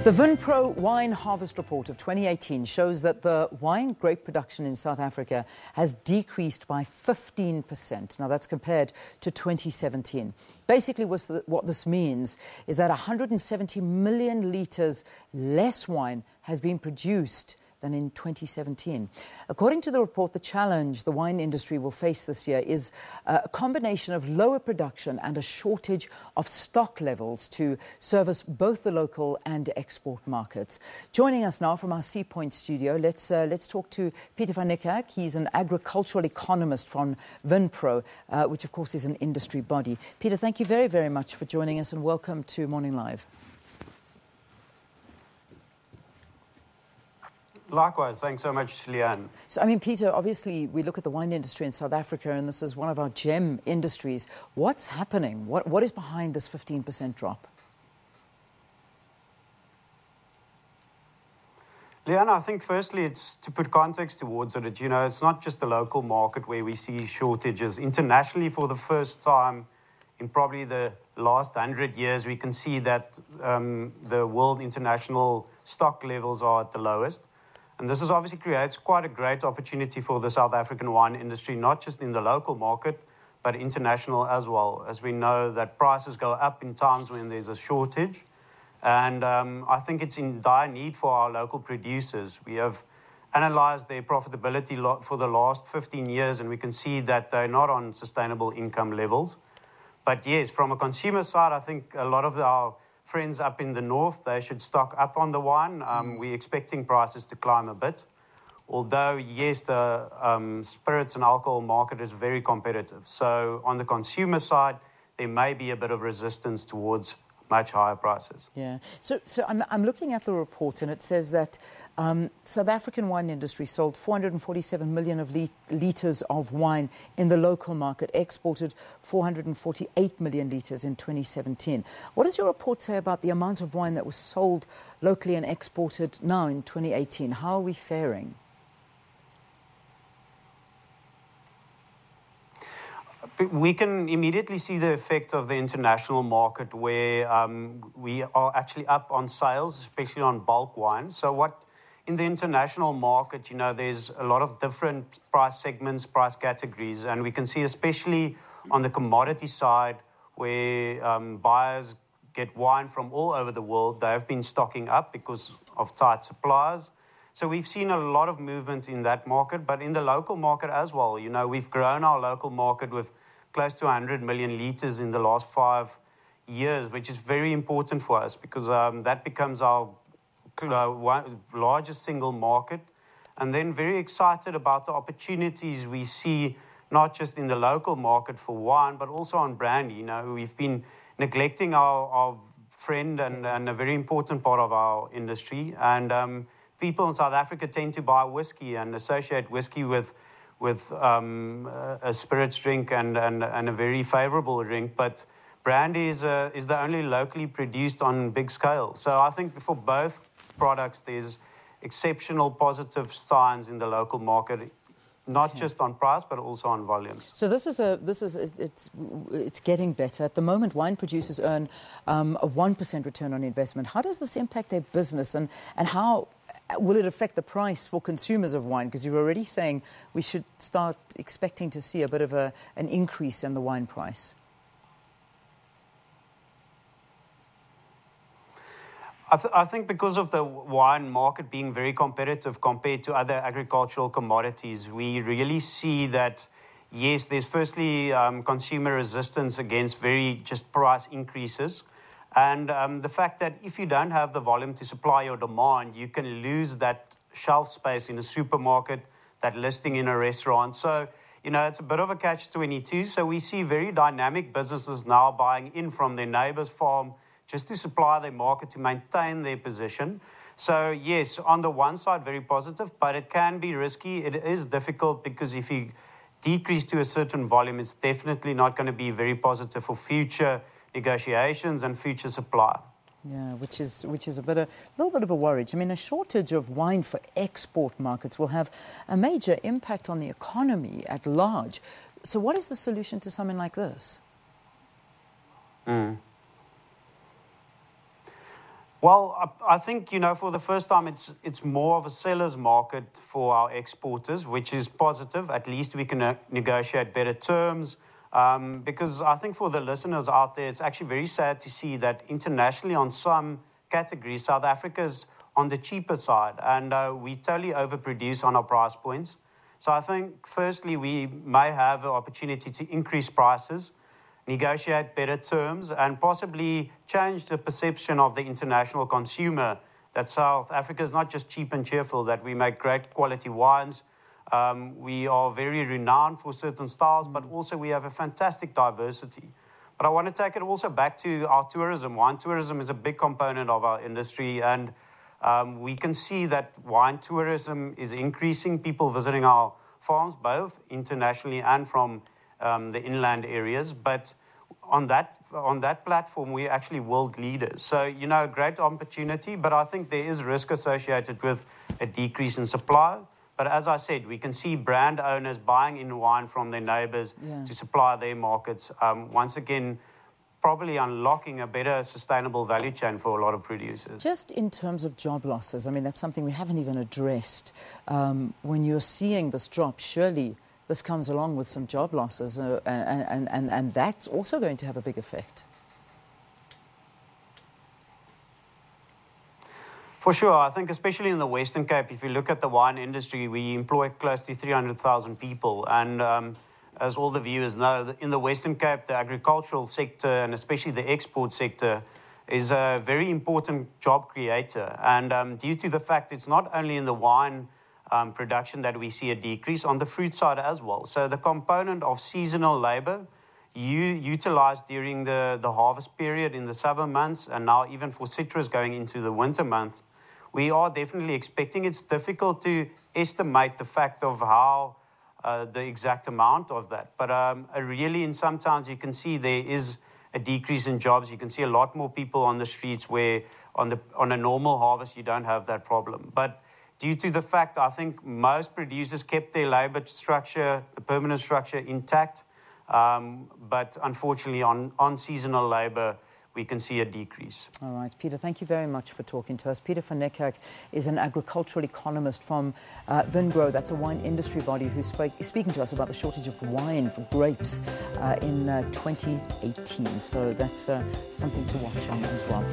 The Vinpro Wine Harvest Report of 2018 shows that the wine grape production in South Africa has decreased by 15%. Now, that's compared to 2017. Basically, what this means is that 170 million litres less wine has been produced than in 2017. According to the report, the challenge the wine industry will face this year is a combination of lower production and a shortage of stock levels to service both the local and export markets. Joining us now from our Sea Point studio, let's talk to Pieter van Niekerk. He's an agricultural economist from Vinpro, which of course is an industry body. Pieter, thank you very, very much for joining us and welcome to Morning Live. Likewise, thanks so much, Leanne. So, I mean, Pieter, obviously we look at the wine industry in South Africa and this is one of our gem industries. What's happening? What is behind this 15% drop? Leanne, I think firstly it's to put context towards it. You know, it's not just the local market where we see shortages. Internationally, for the first time in probably the last 100 years, we can see that the world international stock levels are at the lowest. And this obviously creates quite a great opportunity for the South African wine industry, not just in the local market, but international as well, as we know that prices go up in times when there's a shortage. And I think it's in dire need for our local producers. We have analyzed their profitability for the last 15 years, and we can see that they're not on sustainable income levels. But yes, from a consumer side, I think a lot of our friends up in the north, they should stock up on the wine. We're expecting prices to climb a bit. Although, yes, the spirits and alcohol market is very competitive. So on the consumer side, there may be a bit of resistance towards much higher prices. Yeah. So I'm looking at the report and it says that South African wine industry sold 447 million of litres of wine in the local market, exported 448 million litres in 2017. What does your report say about the amount of wine that was sold locally and exported now in 2018? How are we faring? We can immediately see the effect of the international market where we are actually up on sales, especially on bulk wine. So what in the international market, you know, there's a lot of different price segments, price categories, and we can see especially on the commodity side where buyers get wine from all over the world. They have been stocking up because of tight supplies. So we've seen a lot of movement in that market, but in the local market as well. You know, we've grown our local market with close to 100 million litres in the last 5 years, which is very important for us because that becomes our largest single market. And then very excited about the opportunities we see, not just in the local market for wine, but also on brandy. You know, we've been neglecting our friend and a very important part of our industry. And people in South Africa tend to buy whiskey and associate whiskey with a spirits drink and a very favourable drink. But brandy is the only locally produced on big scale. So I think for both products, there's exceptional positive signs in the local market, not just on price, but also on volumes. So it's getting better. At the moment, wine producers earn a 1% return on investment. How does this impact their business and how will it affect the price for consumers of wine? Because you're already saying we should start expecting to see a bit of an increase in the wine price. I think because of the wine market being very competitive compared to other agricultural commodities, we really see that, yes, there's firstly consumer resistance against very just price increases. And the fact that if you don't have the volume to supply your demand, you can lose that shelf space in a supermarket, that listing in a restaurant. So, you know, it's a bit of a catch-22. So we see very dynamic businesses now buying in from their neighbour's farm just to supply their market to maintain their position. So, yes, on the one side, very positive, but it can be risky. It is difficult because if you decrease to a certain volume, it's definitely not going to be very positive for future negotiations and future supply. Yeah, which is a little bit of a worry. I mean, a shortage of wine for export markets will have a major impact on the economy at large. So what is the solution to something like this? Well, I think, for the first time, it's more of a seller's market for our exporters, which is positive. At least we can negotiate better terms. Because I think for the listeners out there, it's actually very sad to see that internationally on some categories, South Africa's on the cheaper side, and we totally overproduce on our price points. So I think, firstly, we may have an opportunity to increase prices, negotiate better terms, and possibly change the perception of the international consumer that South Africa is not just cheap and cheerful, that we make great quality wines. We are very renowned for certain styles, but also we have a fantastic diversity. But I want to take it also back to our tourism. Wine tourism is a big component of our industry, and we can see that wine tourism is increasing, people visiting our farms, both internationally and from the inland areas. But on that platform, we're actually world leaders. So, great opportunity, but I think there is risk associated with a decrease in supply. But as I said, we can see brand owners buying in wine from their neighbors to supply their markets. Once again, probably unlocking a better sustainable value chain for a lot of producers. Just in terms of job losses, I mean, that's something we haven't even addressed. When you're seeing this drop, surely this comes along with some job losses, and that's also going to have a big effect. For sure. I think especially in the Western Cape, if you look at the wine industry, we employ close to 300,000 people. And as all the viewers know, in the Western Cape, the agricultural sector, and especially the export sector, is a very important job creator. And due to the fact it's not only in the wine production that we see a decrease, on the fruit side as well. So the component of seasonal labor utilized during the harvest period in the summer months, and now even for citrus going into the winter months, we are definitely expecting. It's difficult to estimate the fact of how the exact amount of that. But really, in some towns, you can see there is a decrease in jobs. You can see a lot more people on the streets where on a normal harvest, you don't have that problem. But due to the fact, I think most producers kept their labor structure, the permanent structure intact. But unfortunately, on seasonal labor, we can see a decrease. All right, Pieter, thank you very much for talking to us. Pieter van Niekerk is an agricultural economist from Vinpro. That's a wine industry body who's speaking to us about the shortage of wine for grapes in 2018. So that's something to watch on as well.